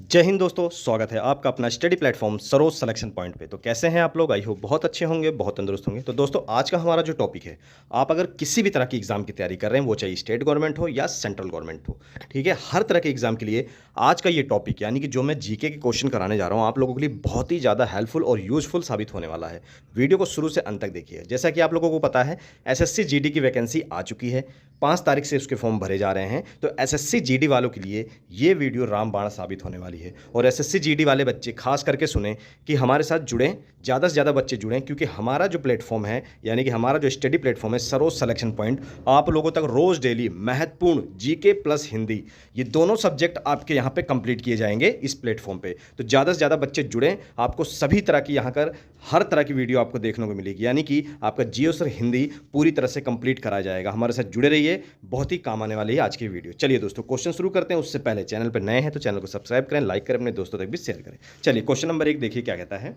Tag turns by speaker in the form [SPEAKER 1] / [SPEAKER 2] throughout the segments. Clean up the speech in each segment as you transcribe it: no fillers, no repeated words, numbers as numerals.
[SPEAKER 1] जय हिंद दोस्तों, स्वागत है आपका अपना study platform Saroj selection point पे। तो कैसे हैं आप लोग? आई होप बहुत अच्छे होंगे, बहुत तंदुरुस्त होंगे। तो दोस्तों, आज का हमारा जो टॉपिक है, आप अगर किसी भी तरह की एग्जाम की तैयारी कर रहे हैं, वो चाहे स्टेट गवर्नमेंट हो या सेंट्रल गवर्नमेंट हो, ठीक है, हर तरह के एग्जाम के लिए आज का ये टॉपिक, यानी कि जो मैं जीके के क्वेश्चन कराने जा रहा हूँ, आप लोगों के लिए बहुत ही ज़्यादा हेल्पफुल और यूजफुल साबित होने वाला है। वीडियो को शुरू से अंत तक देखिए। जैसा कि आप लोगों को पता है, एसएससी जीडी की वैकेंसी आ चुकी है, 5 तारीख से उसके फॉर्म भरे जा रहे हैं। तो एसएससी जीडी वालों के लिए ये वीडियो रामबाण साबित होने वाली है। और एसएससी जीडी वाले बच्चे खास करके सुने कि हमारे साथ जुड़ें, ज़्यादा से ज़्यादा बच्चे जुड़ें, क्योंकि हमारा जो प्लेटफॉर्म है, यानी कि हमारा जो स्टडी प्लेटफॉर्म है सरोज सिलेक्शन पॉइंट, आप लोगों तक रोज़ डेली महत्वपूर्ण जीके प्लस हिंदी, ये दोनों सब्जेक्ट आपके यहाँ पे कंप्लीट किए जाएंगे इस प्लेटफॉर्म पे। तो ज़्यादा से ज़्यादा बच्चे जुड़ें, आपको सभी तरह की यहाँ कर हर तरह की वीडियो आपको देखने को मिलेगी, यानी कि आपका जियो सर हिंदी पूरी तरह से कंप्लीट कराया जाएगा। हमारे साथ जुड़े रहिए, बहुत ही काम आने वाली है आज की वीडियो। चलिए दोस्तों, क्वेश्चन शुरू करते हैं। उससे पहले चैनल पर नए हैं तो चैनल को सब्सक्राइब करें, लाइक करें, अपने दोस्तों तक भी शेयर करें। चलिए क्वेश्चन नंबर 1 देखिए क्या कहता है।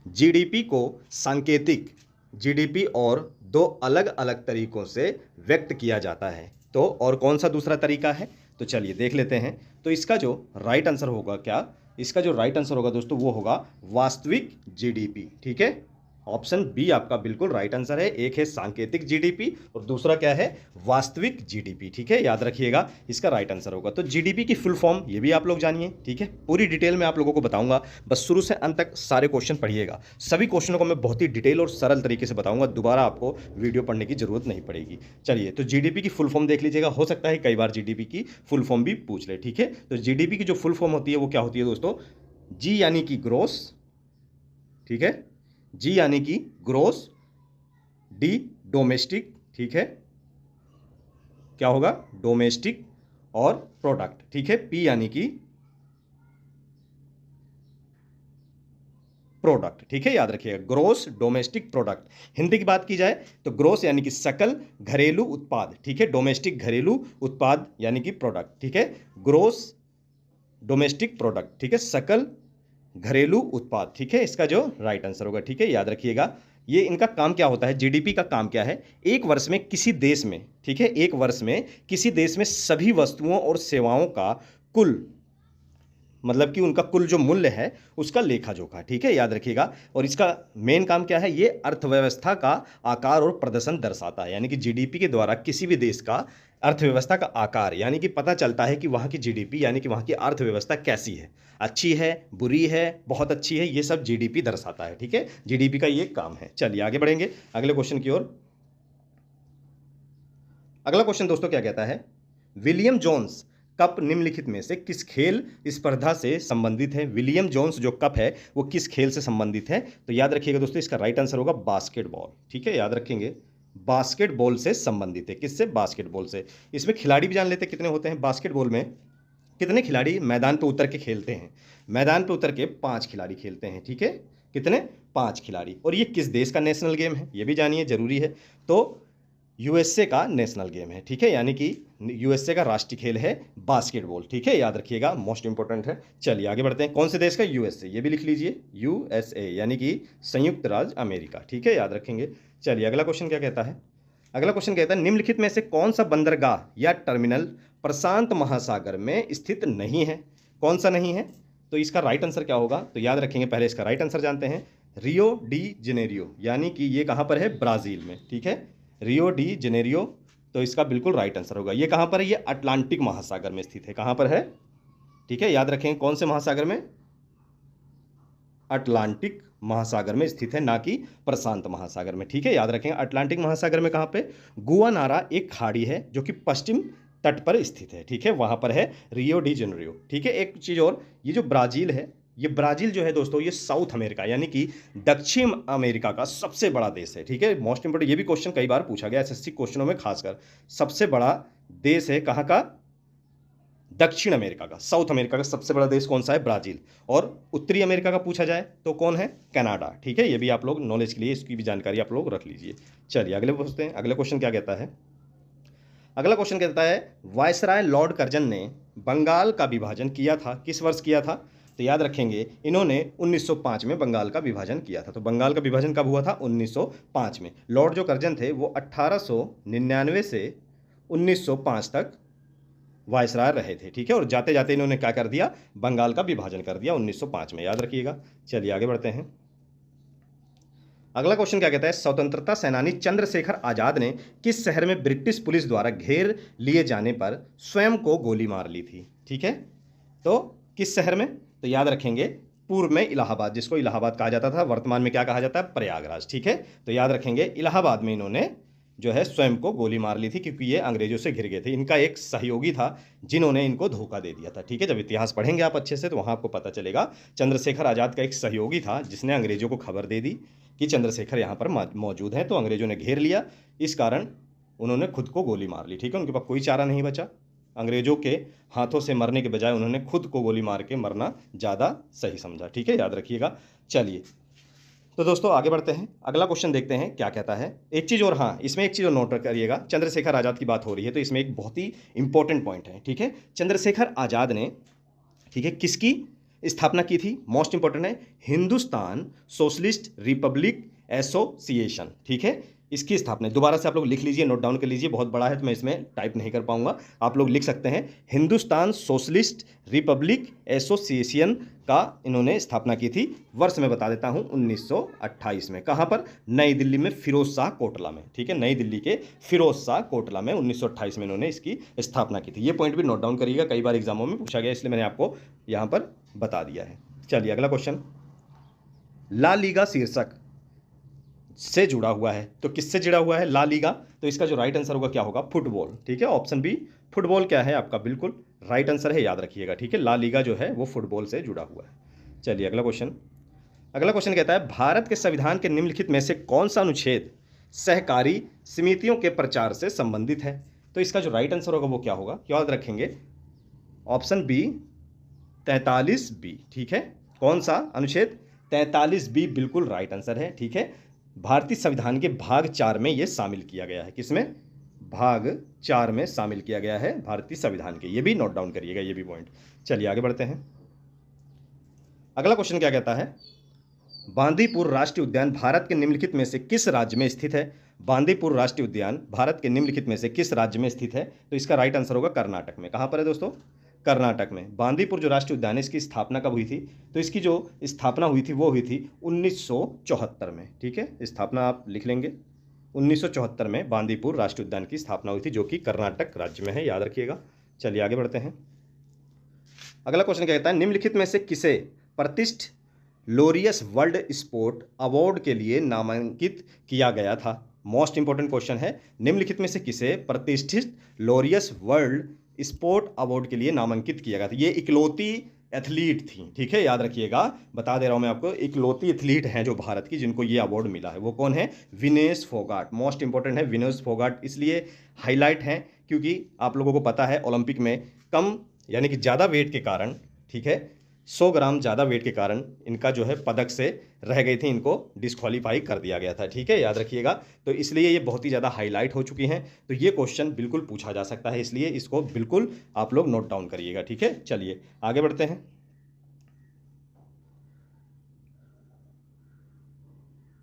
[SPEAKER 1] जीडीपी को सांकेतिक जीडीपी और दो अलग अलग तरीकों से व्यक्त किया जाता है, तो और कौन सा दूसरा तरीका है? तो चलिए देख लेते हैं। तो इसका जो राइट आंसर होगा क्या, इसका जो राइट आंसर होगा दोस्तों, वो होगा वास्तविक जीडीपी। ठीक है, ऑप्शन बी आपका बिल्कुल राइट आंसर है। एक है सांकेतिक जीडीपी और दूसरा क्या है, वास्तविक जीडीपी। ठीक है, याद रखिएगा, इसका राइट आंसर होगा। तो जीडीपी की फुल फॉर्म ये भी आप लोग जानिए। ठीक है, पूरी डिटेल में आप लोगों को बताऊंगा, बस शुरू से अंत तक सारे क्वेश्चन पढ़िएगा। सभी क्वेश्चनों को मैं बहुत ही डिटेल और सरल तरीके से बताऊंगा, दोबारा आपको वीडियो पढ़ने की जरूरत नहीं पड़ेगी। चलिए, तो जीडीपी की फुल फॉर्म देख लीजिएगा, हो सकता है कई बार जीडीपी की फुल फॉर्म भी पूछ ले। ठीक है, तो जीडीपी की जो फुल फॉर्म होती है वो क्या होती है दोस्तों? जी यानी कि ग्रोस, ठीक है, जी यानी कि ग्रोस, डी डोमेस्टिक, ठीक है, क्या होगा, डोमेस्टिक, और प्रोडक्ट, ठीक है, पी यानी कि प्रोडक्ट। ठीक है, याद रखिएगा, ग्रोस डोमेस्टिक प्रोडक्ट। हिंदी की बात की जाए तो ग्रोस यानी कि सकल घरेलू उत्पाद, ठीक है, डोमेस्टिक घरेलू उत्पाद यानी कि प्रोडक्ट। ठीक है, ग्रोस डोमेस्टिक प्रोडक्ट, ठीक है, सकल घरेलू उत्पाद। ठीक है, इसका जो राइट आंसर होगा। ठीक है, याद रखिएगा, ये इनका काम क्या होता है, जीडीपी का काम क्या है, एक वर्ष में किसी देश में, ठीक है, एक वर्ष में किसी देश में सभी वस्तुओं और सेवाओं का कुल, मतलब कि उनका कुल जो मूल्य है उसका लेखा जोखा। ठीक है, याद रखिएगा। और इसका मेन काम क्या है, ये अर्थव्यवस्था का आकार और प्रदर्शन दर्शाता है, यानी कि जीडीपी के द्वारा किसी भी देश का अर्थव्यवस्था का आकार, यानी कि पता चलता है कि वहाँ की जीडीपी यानी कि वहाँ की अर्थव्यवस्था कैसी है, अच्छी है, बुरी है, बहुत अच्छी है, ये सब जीडीपी दर्शाता है। ठीक है, जीडीपी का ये काम है। चलिए आगे बढ़ेंगे अगले क्वेश्चन की ओर। अगला क्वेश्चन दोस्तों क्या कहता है, विलियम जोन्स कप निम्नलिखित में से किस खेल स्पर्धा से संबंधित है? विलियम जोन्स जो कप है वो किस खेल से संबंधित है? तो याद रखिएगा दोस्तों, इसका राइट आंसर होगा बास्केटबॉल। ठीक है, याद रखेंगे, बास्केटबॉल से संबंधित है। किससे? बास्केटबॉल से। इसमें खिलाड़ी भी जान लेते कितने होते हैं बास्केटबॉल में, कितने खिलाड़ी मैदान पर उतर के खेलते हैं? मैदान पर उतर के 5 खिलाड़ी खेलते हैं। ठीक है, कितने? 5 खिलाड़ी। और ये किस देश का नेशनल गेम है, ये भी जानिए, जरूरी है। तो यूएसए का नेशनल गेम है। ठीक है, यानी कि यूएसए का राष्ट्रीय खेल है बास्केटबॉल। ठीक है, याद रखिएगा, मोस्ट इंपॉर्टेंट है। चलिए आगे बढ़ते हैं। कौन से देश का? यूएसए, ये भी लिख लीजिए, यूएसए यानी कि संयुक्त राज्य अमेरिका। ठीक है, याद रखेंगे। चलिए अगला क्वेश्चन क्या कहता है, अगला क्वेश्चन कहता है, निम्नलिखित में से कौन सा बंदरगाह या टर्मिनल प्रशांत महासागर में स्थित नहीं है? कौन सा नहीं है? तो इसका राइट आंसर क्या होगा? तो याद रखेंगे, पहले इसका राइट आंसर जानते हैं। रियो डी जेनेरियो, यानी कि ये कहाँ पर है? ब्राज़ील में। ठीक है, रियो डी जेनेरियो, तो इसका बिल्कुल राइट आंसर होगा। ये कहाँ पर है? ये अटलांटिक महासागर में स्थित है। कहाँ पर है? ठीक है, याद रखें, कौन से महासागर में? अटलांटिक महासागर में स्थित है, ना कि प्रशांत महासागर में। ठीक है, याद रखें, अटलांटिक महासागर में कहाँ पे? गुआनारा एक खाड़ी है जो कि पश्चिम तट पर स्थित है। ठीक है, वहां पर है रियो डी जेनेरियो। ठीक है, एक चीज और, ये जो ब्राजील है, ये ब्राजील जो है दोस्तों, ये साउथ अमेरिका यानी कि दक्षिण अमेरिका का सबसे बड़ा देश है। ठीक है, मोस्ट इंपोर्टेंट, ये भी क्वेश्चन कई बार पूछा गया एसएससी क्वेश्चनों में, खासकर सबसे बड़ा देश है कहाँ का? दक्षिण अमेरिका का। साउथ अमेरिका का सबसे बड़ा देश कौन सा है? ब्राजील। और उत्तरी अमेरिका का पूछा जाए तो कौन है? कनाडा। ठीक है, ये भी आप लोग नॉलेज के लिए, इसकी भी जानकारी आप लोग रख लीजिए। चलिए अगले पूछते हैं, अगले क्वेश्चन क्या कहता है। अगला क्वेश्चन कहता है, वायसराय लॉर्ड कर्जन ने बंगाल का विभाजन किया था, किस वर्ष किया था? तो याद रखेंगे, इन्होंने 1905 में बंगाल का विभाजन किया था। तो बंगाल का विभाजन कब हुआ था? 1905 में। लॉर्ड जो कर्जन थे वो 1899 से 1905 तक वायसराय रहे थे, ठीक है। और जाते जाते इन्होंने क्या कर दिया, बंगाल का विभाजन कर दिया 1905 में, याद रखिएगा। चलिए आगे बढ़ते हैं। अगला क्वेश्चन क्या कहता है, स्वतंत्रता सेनानी चंद्रशेखर आजाद ने किस शहर में ब्रिटिश पुलिस द्वारा घेर लिए जाने पर स्वयं को गोली मार ली थी, ठीक है। तो किस शहर में, तो याद रखेंगे पूर्व में इलाहाबाद, जिसको इलाहाबाद कहा जाता था, वर्तमान में क्या कहा जाता है, प्रयागराज, ठीक है। तो याद रखेंगे इलाहाबाद में इन्होंने जो है स्वयं को गोली मार ली थी, क्योंकि ये अंग्रेजों से घिर गए थे। इनका एक सहयोगी था जिन्होंने इनको धोखा दे दिया था, ठीक है। जब इतिहास पढ़ेंगे आप अच्छे से तो वहाँ आपको पता चलेगा चंद्रशेखर आज़ाद का एक सहयोगी था जिसने अंग्रेजों को खबर दे दी कि चंद्रशेखर यहाँ पर मौजूद हैं, तो अंग्रेजों ने घेर लिया, इस कारण उन्होंने खुद को गोली मार ली, ठीक है। उनके पास कोई चारा नहीं बचा, अंग्रेजों के हाथों से मरने के बजाय उन्होंने खुद को गोली मार के मरना ज़्यादा सही समझा, ठीक है, याद रखिएगा। चलिए तो दोस्तों आगे बढ़ते हैं, अगला क्वेश्चन देखते हैं क्या कहता है। एक चीज़ और, हाँ इसमें एक चीज़ और नोट करिएगा, चंद्रशेखर आज़ाद की बात हो रही है तो इसमें एक बहुत ही इंपॉर्टेंट पॉइंट है, ठीक है। चंद्रशेखर आज़ाद ने, ठीक है, किसकी स्थापना की थी, मोस्ट इंपॉर्टेंट है, हिंदुस्तान सोशलिस्ट रिपब्लिक एसोसिएशन, ठीक है, इसकी स्थापना। दोबारा से आप लोग लिख लीजिए, नोट डाउन कर लीजिए, बहुत बड़ा है तो मैं इसमें टाइप नहीं कर पाऊंगा, आप लोग लिख सकते हैं, हिंदुस्तान सोशलिस्ट रिपब्लिक एसोसिएशन का इन्होंने स्थापना की थी। वर्ष में बता देता हूं 1928 में, कहां पर, नई दिल्ली में फिरोज शाह कोटला में, ठीक है, नई दिल्ली के फिरोज शाह कोटला में 1928 में इन्होंने इसकी स्थापना की थी। ये पॉइंट भी नोट डाउन करिएगा, कई बार एग्जामों में पूछा गया, इसलिए मैंने आपको यहां पर बता दिया है। चलिए अगला क्वेश्चन, ला लीगा शीर्षक से जुड़ा हुआ है, तो किससे जुड़ा हुआ है ला लीगा, तो इसका जो राइट आंसर होगा क्या होगा, फुटबॉल, ठीक है। ऑप्शन बी फुटबॉल क्या है आपका बिल्कुल राइट आंसर है, याद रखिएगा, ठीक है। ला लीगा जो है वो फुटबॉल से जुड़ा हुआ है। चलिए अगला क्वेश्चन, अगला क्वेश्चन कहता है, भारत के संविधान के निम्नलिखित में से कौन सा अनुच्छेद सहकारी समितियों के प्रचार से संबंधित है, तो इसका जो राइट आंसर होगा वो क्या होगा, याद रखेंगे, ऑप्शन बी 43 बी, ठीक है। कौन सा अनुच्छेद, 43 बी बिल्कुल राइट आंसर है, ठीक है। भारतीय संविधान के भाग 4 में यह शामिल किया गया है, किसमें, भाग 4 में शामिल किया गया है भारतीय संविधान के, ये भी नोट डाउन करिएगा, ये भी पॉइंट। चलिए आगे बढ़ते हैं, अगला क्वेश्चन क्या कहता है, बांदीपुर राष्ट्रीय उद्यान भारत के निम्नलिखित में से किस राज्य में स्थित है, बांदीपुर राष्ट्रीय उद्यान भारत के निम्नलिखित में से किस राज्य में स्थित है, तो इसका राइट आंसर होगा कर्नाटक में। कहां पर है दोस्तों, कर्नाटक में। बांदीपुर जो राष्ट्रीय उद्यान है इसकी स्थापना कब हुई थी, तो इसकी जो स्थापना हुई थी वो हुई थी 1974 में, ठीक है, स्थापना आप लिख लेंगे, 1974 में बांदीपुर राष्ट्रीय उद्यान की स्थापना हुई थी, जो कि कर्नाटक राज्य में है, याद रखिएगा। चलिए आगे बढ़ते हैं, अगला क्वेश्चन क्या कहता है, निम्नलिखित में से किसे प्रतिष्ठित लोरियस वर्ल्ड स्पोर्ट अवार्ड के लिए नामांकित किया गया था, मोस्ट इंपॉर्टेंट क्वेश्चन है, निम्नलिखित में से किसे प्रतिष्ठित लोरियस वर्ल्ड स्पोर्ट अवार्ड के लिए नामांकित किया गया था। ये इकलौती एथलीट थी, ठीक है, याद रखिएगा, बता दे रहा हूं मैं आपको, इकलौती एथलीट हैं जो भारत की जिनको ये अवार्ड मिला है, वो कौन है, विनेश फोगाट, मोस्ट इंपॉर्टेंट है विनेश फोगाट, इसलिए हाईलाइट है क्योंकि आप लोगों को पता है ओलंपिक में कम यानी कि ज़्यादा वेट के कारण, ठीक है, 100 ग्राम ज़्यादा वेट के कारण इनका जो है पदक से रह गई थी, इनको डिस्क्वालीफाई कर दिया गया था, ठीक है, याद रखिएगा। तो इसलिए ये बहुत ही ज़्यादा हाईलाइट हो चुकी हैं, तो ये क्वेश्चन बिल्कुल पूछा जा सकता है, इसलिए इसको बिल्कुल आप लोग नोट डाउन करिएगा, ठीक है। चलिए आगे बढ़ते हैं,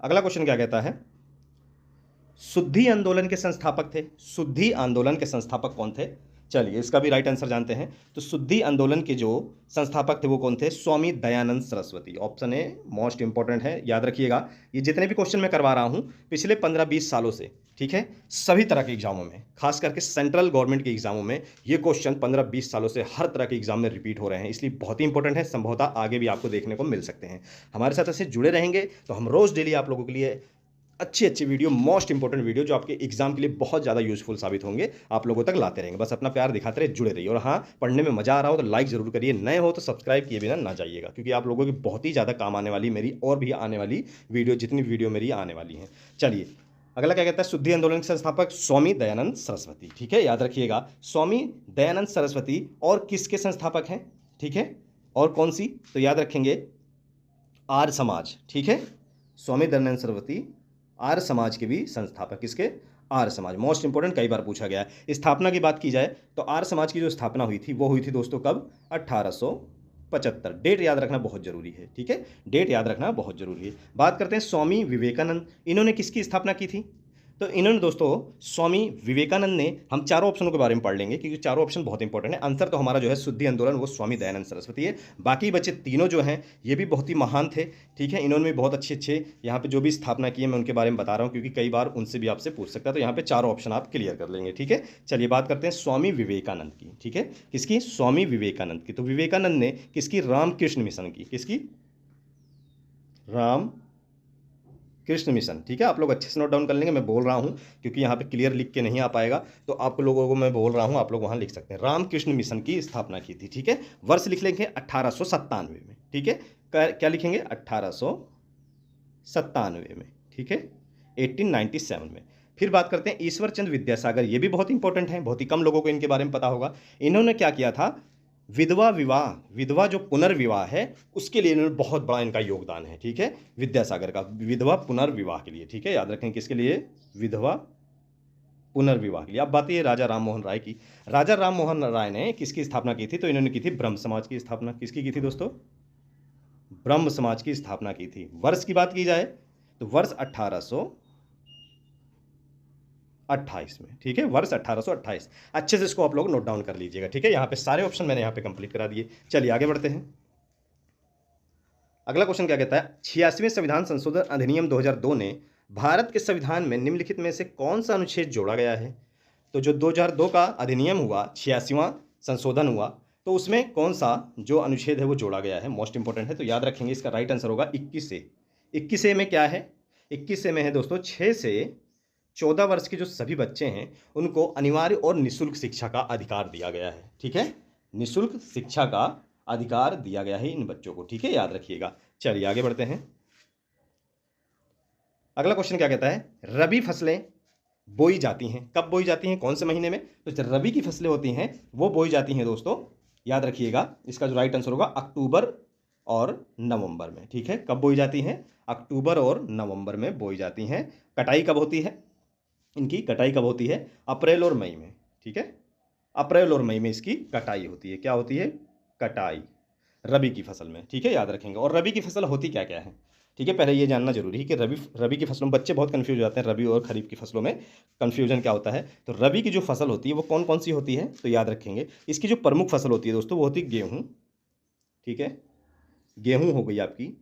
[SPEAKER 1] अगला क्वेश्चन क्या कहता है, शुद्धि आंदोलन के संस्थापक थे, शुद्धि आंदोलन के संस्थापक कौन थे, चलिए इसका भी राइट आंसर जानते हैं। तो शुद्धि आंदोलन के जो संस्थापक थे वो कौन थे, Swami Dayanand Saraswati, option A most important है, याद रखिएगा। ये जितने भी क्वेश्चन मैं करवा रहा हूँ पिछले 15-20 सालों से, ठीक है, सभी तरह के एग्जामों में, खास करके सेंट्रल गवर्नमेंट के एग्जामों में ये क्वेश्चन 15-20 सालों से हर तरह के एग्जाम में रिपीट हो रहे हैं, इसलिए बहुत ही इंपॉर्टेंट है, संभवतः आगे भी आपको देखने को मिल सकते हैं। हमारे साथ ऐसे जुड़े रहेंगे तो हम रोज़ डेली आप लोगों के लिए अच्छी अच्छी वीडियो, मोस्ट इंपॉर्टेंट वीडियो जो आपके एग्जाम के लिए बहुत ज़्यादा यूजफुल साबित होंगे, आप लोगों तक लाते रहेंगे। बस अपना प्यार दिखाते रहे, जुड़े रहिए, और हाँ पढ़ने में मजा आ रहा हो तो लाइक जरूर करिए, नए हो तो सब्सक्राइब किए बिना ना जाइएगा, क्योंकि आप लोगों की बहुत ही ज़्यादा काम आने वाली मेरी और भी आने वाली वीडियो, जितनी वीडियो मेरी आने वाली हैं। चलिए अगला क्या कहता है, शुद्धि आंदोलन के संस्थापक स्वामी दयानंद सरस्वती, ठीक है, याद रखिएगा, स्वामी दयानंद सरस्वती। और किसके संस्थापक हैं, ठीक है, और कौन सी, तो याद रखेंगे आर्य समाज, ठीक है, स्वामी दयानंद सरस्वती आर्य समाज के भी संस्थापक, किसके, आर्य समाज, मोस्ट इंपॉर्टेंट, कई बार पूछा गया है। स्थापना की बात की जाए तो आर्य समाज की जो स्थापना हुई थी वो हुई थी दोस्तों कब, 1875, डेट याद रखना बहुत जरूरी है, ठीक है, डेट याद रखना बहुत जरूरी है। बात करते हैं स्वामी विवेकानंद, इन्होंने किसकी स्थापना की थी, तो इन्होंने दोस्तों स्वामी विवेकानंद ने, हम चारों ऑप्शनों के बारे में पढ़ लेंगे क्योंकि चारों ऑप्शन बहुत इंपॉर्टेंट है। आंसर तो हमारा जो है शुद्धि आंदोलन वो स्वामी दयानंद सरस्वती है। बाकी बचे तीनों जो हैं ये भी बहुत ही महान थे, ठीक है। इन्होंने भी बहुत अच्छे अच्छे यहाँ पे जो भी स्थापना की है मैं उनके बारे में बता रहा हूँ क्योंकि कई बार उनसे भी आपसे पूछ सकता है, तो यहाँ पे चारों ऑप्शन आप क्लियर कर लेंगे, ठीक है। चलिए बात करते हैं स्वामी विवेकानंद की, ठीक है। किसकी? स्वामी विवेकानंद की। तो विवेकानंद ने किसकी? रामकृष्ण मिशन की। किसकी? राम कृष्ण मिशन, ठीक है। आप लोग अच्छे से नोट डाउन कर लेंगे, मैं बोल रहा हूँ क्योंकि यहाँ पे क्लियर लिख के नहीं आ पाएगा, तो आप लोगों को मैं बोल रहा हूँ, आप लोग वहाँ लिख सकते हैं। रामकृष्ण मिशन की स्थापना की थी, ठीक है। वर्ष लिख लेंगे 1897 में, ठीक है। क्या लिखेंगे? 1897 में, ठीक है, 1897 में। फिर बात करते हैं ईश्वर चंद्र विद्यासागर, ये भी बहुत इंपॉर्टेंट है, बहुत ही कम लोगों को इनके बारे में पता होगा। इन्होंने क्या किया था? विधवा विवाह, विधवा जो पुनर्विवाह है उसके लिए इन्होंने बहुत बड़ा इनका योगदान है, ठीक है। विद्यासागर का विधवा पुनर्विवाह के लिए, ठीक है, याद रखें किसके लिए? विधवा पुनर्विवाह के लिए। अब बात है राजा राम मोहन राय की। राजा राम मोहन राय ने किसकी स्थापना की थी? तो इन्होंने की थी ब्रह्म समाज की स्थापना। किसकी की थी दोस्तों? ब्रह्म समाज की स्थापना की थी। वर्ष की बात की जाए तो वर्ष 1828 में, ठीक है, वर्ष 1828। अच्छे से इसको आप लोग नोट डाउन कर लीजिएगा, ठीक है। यहाँ पे सारे ऑप्शन मैंने यहाँ पे कंप्लीट करा दिए। चलिए आगे बढ़ते हैं। अगला क्वेश्चन क्या कहता है? 86वें संविधान संशोधन अधिनियम 2002 ने भारत के संविधान में निम्नलिखित में से कौन सा अनुच्छेद जोड़ा गया है? तो जो 2002 का अधिनियम हुआ, 86वां संशोधन हुआ, तो उसमें कौन सा जो अनुच्छेद है वो जोड़ा गया है? मोस्ट इंपॉर्टेंट है, तो याद रखेंगे। इसका राइट आंसर होगा 21 ए। 21 ए में क्या है? 21 ए में है दोस्तों 6 से 14 वर्ष के जो सभी बच्चे हैं उनको अनिवार्य और निःशुल्क शिक्षा का अधिकार दिया गया है, ठीक है। निःशुल्क शिक्षा का अधिकार दिया गया है इन बच्चों को, ठीक है, याद रखिएगा। चलिए आगे बढ़ते हैं। अगला क्वेश्चन क्या कहता है? रबी फसलें बोई जाती हैं, कब बोई जाती हैं, कौन से महीने में? तो जब रबी की फसलें होती हैं वो बोई जाती हैं दोस्तों, याद रखिएगा। इसका जो राइट आंसर होगा अक्टूबर और नवंबर में, ठीक है। कब बोई जाती हैं? अक्टूबर और नवंबर में बोई जाती हैं। कटाई कब होती है? इनकी कटाई कब होती है? अप्रैल और मई में, ठीक है। अप्रैल और मई में इसकी कटाई होती है। क्या होती है? कटाई, रबी की फसल में, ठीक है, याद रखेंगे। और रबी की फसल होती क्या क्या है, ठीक है, पहले ये जानना जरूरी है कि रबी की फसलों में बच्चे बहुत कंफ्यूज हो जाते हैं। रबी और खरीफ की फसलों में कंफ्यूजन क्या होता है? तो रबी की जो फसल होती है वो कौन कौन सी होती है? तो याद रखेंगे इसकी जो प्रमुख फसल होती है दोस्तों वो होती है गेहूँ, ठीक है। गेहूँ हो गई आपकी,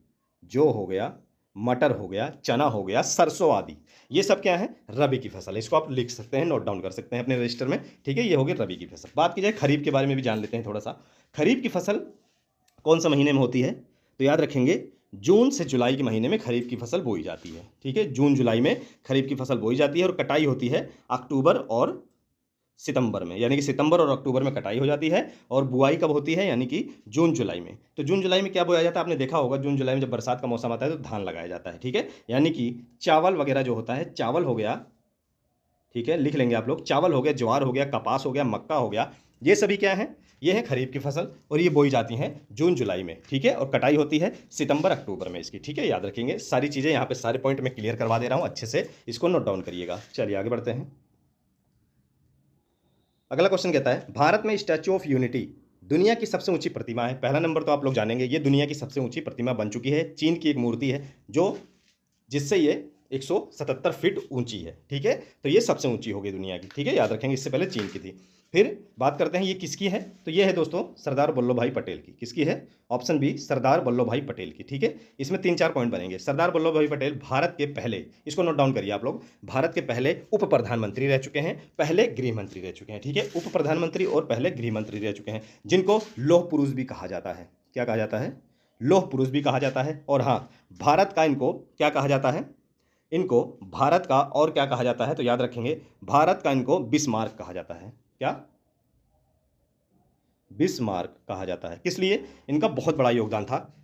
[SPEAKER 1] जौ हो गया, मटर हो गया, चना हो गया, सरसों आदि, ये सब क्या है? रबी की फसल है। इसको आप लिख सकते हैं, नोट डाउन कर सकते हैं अपने रजिस्टर में, ठीक है। ये होगी रबी की फसल। बात की जाए खरीफ के बारे में भी जान लेते हैं थोड़ा सा। खरीफ की फसल कौन सा महीने में होती है? तो याद रखेंगे जून से जुलाई के महीने में खरीफ की फसल बोई जाती है, ठीक है। जून जुलाई में खरीफ की फसल बोई जाती है और कटाई होती है अक्टूबर और सितंबर में, यानी कि सितंबर और अक्टूबर में कटाई हो जाती है। और बुआई कब होती है? यानी कि जून जुलाई में। तो जून जुलाई में क्या बोया जाता है? आपने देखा होगा जून जुलाई में जब बरसात का मौसम आता है तो धान लगाया जाता है, ठीक है। यानी कि चावल वगैरह जो होता है, चावल हो गया, ठीक है, लिख लेंगे आप लोग। चावल हो गया, ज्वार हो गया, कपास हो गया, मक्का हो गया, ये सभी क्या है? ये है खरीफ की फसल और ये बोई जाती हैं जून जुलाई में, ठीक है। और कटाई होती है सितंबर अक्टूबर में इसकी, ठीक है, याद रखेंगे। सारी चीज़ें यहाँ पे सारे पॉइंट में क्लियर करवा दे रहा हूँ, अच्छे से इसको नोट डाउन करिएगा। चलिए आगे बढ़ते हैं। अगला क्वेश्चन कहता है भारत में स्टैच्यू ऑफ यूनिटी दुनिया की सबसे ऊंची प्रतिमा है। पहला नंबर तो आप लोग जानेंगे, ये दुनिया की सबसे ऊंची प्रतिमा बन चुकी है। चीन की एक मूर्ति है जो जिससे ये 177 फीट ऊंची है, ठीक है। तो ये सबसे ऊंची होगी दुनिया की, ठीक है, याद रखेंगे। इससे पहले चीन की थी। फिर बात करते हैं ये किसकी है? तो ये है दोस्तों सरदार वल्लभ भाई पटेल की। किसकी है? ऑप्शन बी, सरदार वल्लभ भाई पटेल की, ठीक है। इसमें 3-4 पॉइंट बनेंगे। सरदार वल्लभ भाई पटेल भारत के पहले, इसको नोट डाउन करिए आप लोग, भारत के पहले उप प्रधानमंत्री रह चुके हैं, पहले गृह मंत्री रह चुके हैं, ठीक है। उप प्रधानमंत्री और पहले गृह मंत्री रह चुके हैं, जिनको लौह पुरुष भी कहा जाता है। क्या कहा जाता है? लौह पुरुष भी कहा जाता है। और हाँ, भारत का इनको क्या कहा जाता है? इनको भारत का और क्या कहा जाता है? तो याद रखेंगे भारत का इनको बिस्मार्क कहा जाता है। क्या? बिस्मार्क कहा जाता है। किस लिए? इनका बहुत बड़ा योगदान था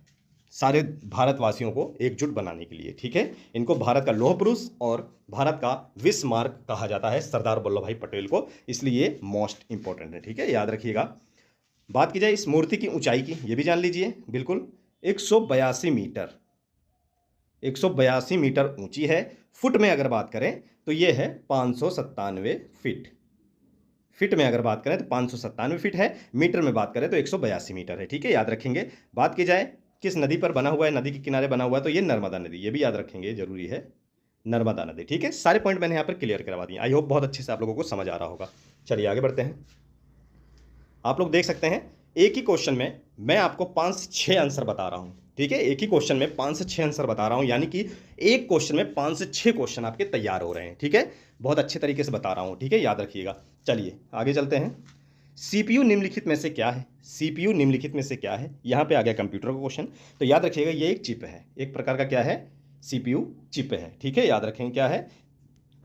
[SPEAKER 1] सारे भारतवासियों को एकजुट बनाने के लिए, ठीक है। इनको भारत का लौह पुरुष और भारत का बिस्मार्क कहा जाता है, सरदार वल्लभ भाई पटेल को, इसलिए मोस्ट इंपॉर्टेंट है, ठीक है, याद रखिएगा। बात की जाए इस मूर्ति की ऊंचाई की, ये भी जान लीजिए, बिल्कुल 182 मीटर, 182 मीटर ऊंची है। फुट में अगर बात करें तो ये है 597 फीट। फिट में अगर बात करें तो 597 फीट है। मीटर में बात करें तो 182 मीटर है, ठीक है, याद रखेंगे। बात की जाए किस नदी पर बना हुआ है, नदी के किनारे बना हुआ है, तो ये नर्मदा नदी, ये भी याद रखेंगे, जरूरी है। नर्मदा नदी। ठीक है, सारे पॉइंट मैंने यहाँ पर क्लियर करवा दिए। आई होप बहुत अच्छे से आप लोगों को समझ आ रहा होगा। चलिए आगे बढ़ते हैं। आप लोग देख सकते हैं एक ही क्वेश्चन में मैं आपको 5 से 6 आंसर बता रहा हूं। ठीक है, एक ही क्वेश्चन में 5 से 6 आंसर बता रहा हूं, यानी कि एक क्वेश्चन में 5 से 6 क्वेश्चन आपके तैयार हो रहे हैं। ठीक है, बहुत अच्छे तरीके से बता रहा हूं। ठीक है, याद रखिएगा। चलिए आगे चलते हैं। सीपीयू निम्नलिखित में से क्या है? सीपीयू निम्नलिखित में से क्या है? यहां पे आ गया कंप्यूटर का क्वेश्चन। तो याद रखिएगा ये एक चिप है, एक प्रकार का क्या है? सीपीयू चिप है। ठीक है, याद रखेंगे क्या है?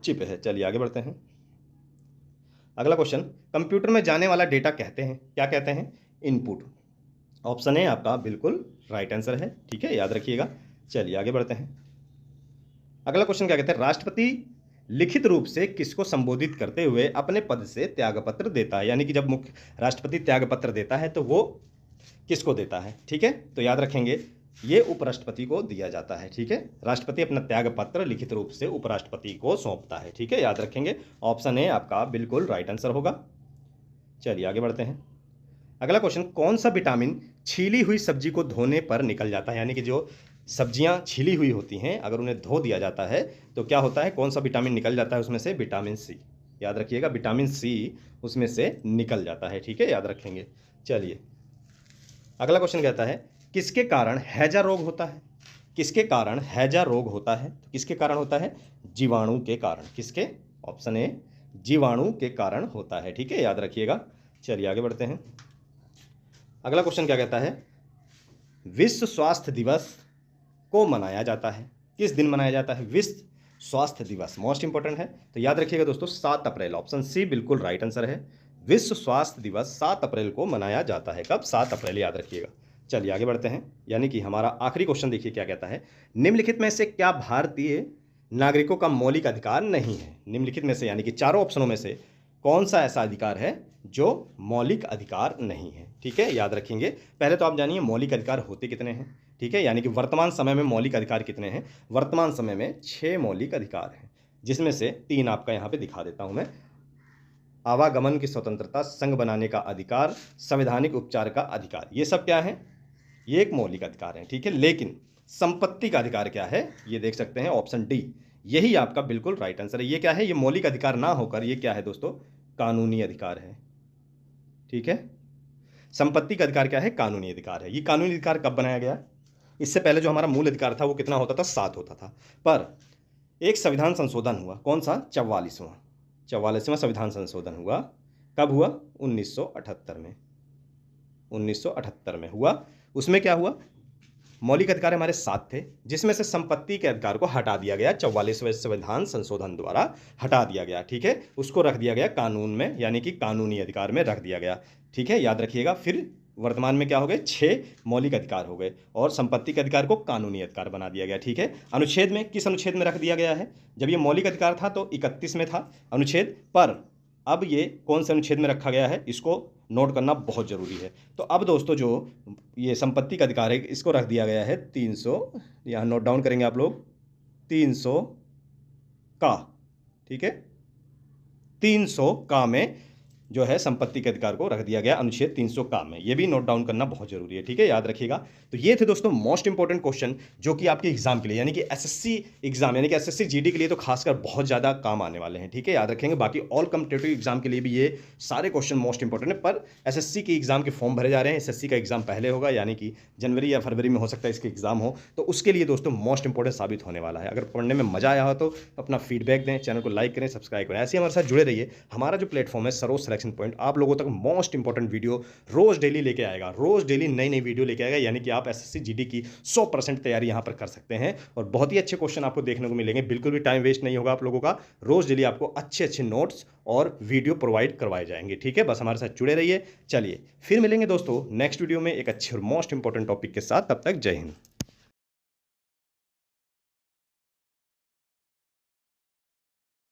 [SPEAKER 1] चिप है। चलिए आगे बढ़ते हैं। अगला क्वेश्चन, कंप्यूटर में जाने वाला डेटा कहते हैं, क्या कहते हैं? इनपुट। ऑप्शन ए आपका बिल्कुल राइट आंसर है। ठीक है, याद रखिएगा। चलिए आगे बढ़ते हैं। अगला क्वेश्चन क्या कहते हैं? राष्ट्रपति लिखित रूप से किसको संबोधित करते हुए अपने पद से त्यागपत्र देता है? यानी कि जब मुख्य राष्ट्रपति त्यागपत्र देता है तो वो किसको देता है? ठीक है, तो याद रखेंगे ये उपराष्ट्रपति को दिया जाता है। ठीक है, राष्ट्रपति अपना त्यागपत्र लिखित रूप से उपराष्ट्रपति को सौंपता है। ठीक है, याद रखेंगे। ऑप्शन ए आपका बिल्कुल राइट आंसर होगा। चलिए आगे बढ़ते हैं। अगला क्वेश्चन, कौन सा विटामिन छीली हुई सब्जी को धोने पर निकल जाता है? यानी कि जो सब्जियां छीली हुई होती हैं अगर उन्हें धो दिया जाता है तो क्या होता है? कौन सा विटामिन निकल जाता है उसमें से? Vitamin C. याद रखिएगा, विटामिन सी उसमें से निकल जाता है। ठीक है, याद रखेंगे। चलिए अगला क्वेश्चन कहता है किसके कारण हैजा रोग होता है? किसके कारण हैजा रोग होता है? तो किसके कारण होता है? जीवाणु के कारण। किसके? ऑप्शन ए जीवाणु के कारण होता है। ठीक है, याद रखिएगा। चलिए आगे बढ़ते हैं। अगला क्वेश्चन क्या कहता है? विश्व स्वास्थ्य दिवस को मनाया जाता है, किस दिन मनाया जाता है? विश्व स्वास्थ्य दिवस मोस्ट इंपॉर्टेंट है, तो याद रखिएगा दोस्तों 7 अप्रैल। ऑप्शन सी बिल्कुल राइट आंसर है। विश्व स्वास्थ्य दिवस 7 अप्रैल को मनाया जाता है। कब? 7 अप्रैल, याद रखिएगा। चलिए आगे बढ़ते हैं। यानी कि हमारा आखिरी क्वेश्चन देखिए क्या कहता है? निम्नलिखित में से क्या भारतीय नागरिकों का मौलिक अधिकार नहीं है? निम्नलिखित में से यानी कि चारों ऑप्शनों में से कौन सा ऐसा अधिकार है जो मौलिक अधिकार नहीं है? ठीक है, याद रखेंगे। पहले तो आप जानिए मौलिक अधिकार होते कितने हैं। ठीक है, यानी कि वर्तमान समय में मौलिक अधिकार कितने हैं? वर्तमान समय में 6 मौलिक अधिकार हैं, जिसमें से 3 आपका यहाँ पे दिखा देता हूँ मैं। आवागमन की स्वतंत्रता, संघ बनाने का अधिकार, संवैधानिक उपचार का अधिकार, ये सब क्या है? ये एक मौलिक अधिकार है। ठीक है, लेकिन संपत्ति का अधिकार क्या है? ये देख सकते हैं ऑप्शन डी, यही आपका बिल्कुल राइट आंसर है। ये क्या है? ये मौलिक अधिकार ना होकर ये क्या है दोस्तों? कानूनी अधिकार है। ठीक है, संपत्ति का अधिकार क्या है? कानूनी अधिकार है। ये कानूनी अधिकार कब बनाया गया? इससे पहले जो हमारा मूल अधिकार था वो कितना होता था? 7 होता था, पर एक संविधान संशोधन हुआ। कौन सा? 44वां संविधान संशोधन हुआ। कब हुआ? 1978 में। 1978 में हुआ। उसमें क्या हुआ? मौलिक अधिकार हमारे 7 थे, जिसमें से संपत्ति के अधिकार को हटा दिया गया। 44वें संविधान संशोधन द्वारा हटा दिया गया। ठीक है, उसको रख दिया गया कानून में, यानी कि कानूनी अधिकार में रख दिया गया। ठीक है, याद रखिएगा। फिर वर्तमान में क्या हो गए? 6 मौलिक अधिकार हो गए और संपत्ति के अधिकार को कानूनी अधिकार बना दिया गया। ठीक है, अनुच्छेद में किस अनुच्छेद में रख दिया गया है? जब ये मौलिक अधिकार था तो 31 में था अनुच्छेद, पर अब ये कौन से अनुच्छेद में रखा गया है? इसको नोट करना बहुत ज़रूरी है। तो अब दोस्तों जो ये संपत्ति का अधिकार है इसको रख दिया गया है 300, यहाँ नोट डाउन करेंगे आप लोग, 300 का। ठीक है, 300 का में जो है संपत्ति के अधिकार को रख दिया गया अनुच्छेद 300 का में। ये भी नोट डाउन करना बहुत जरूरी है। ठीक है, याद रखिएगा। तो ये थे दोस्तों मोस्ट इंपॉर्टेंट क्वेश्चन जो कि आपके एग्जाम के लिए यानी कि एसएससी एग्जाम यानी कि एसएससी जीडी के लिए तो खासकर बहुत ज़्यादा काम आने वाले हैं। ठीक है, याद रखेंगे। बाकी ऑल कॉम्पिटिटिव एग्जाम के लिए भी ये सारे क्वेश्चन मोस्ट इंपॉर्टेंट है, पर एसएससी के एग्जाम के फॉर्म भरे जा रहे हैं। एसएससी का एग्जाम पहले होगा, यानी कि जनवरी या फरवरी में हो सकता है इसके एग्जाम हो, तो उसके लिए दोस्तों मोस्ट इंपॉर्टेंट साबित होने वाला है। अगर पढ़ने में मजा आया हो तो अपना फीडबैक दें, चैनल को लाइक करें, सब्सक्राइब करें, ऐसे हमारे साथ जुड़े रहिए। हमारा जो प्लेटफॉर्म है सरोज सिलेक्शन पॉइंट आप लोगों तक मोस्ट इंपॉर्टेंट वीडियो रोज डेली लेके आएगा। रोज डेली नई नई वीडियो लेके आएगा, यानी कि आप एसएससी जीडी की 100% तैयारी यहां पर कर सकते हैं और बहुत ही अच्छे क्वेश्चन आपको देखने को मिलेंगे। बिल्कुल भी टाइम वेस्ट नहीं होगा आप लोगों का। रोज डेली आपको अच्छे अच्छे नोट्स और वीडियो प्रोवाइड करवाए जाएंगे। ठीक है, बस हमारे साथ जुड़े रहिए। चलिए फिर मिलेंगे दोस्तों नेक्स्ट वीडियो में एक अच्छे और मोस्ट इंपॉर्टेंट टॉपिक के साथ। तब तक जय हिंद।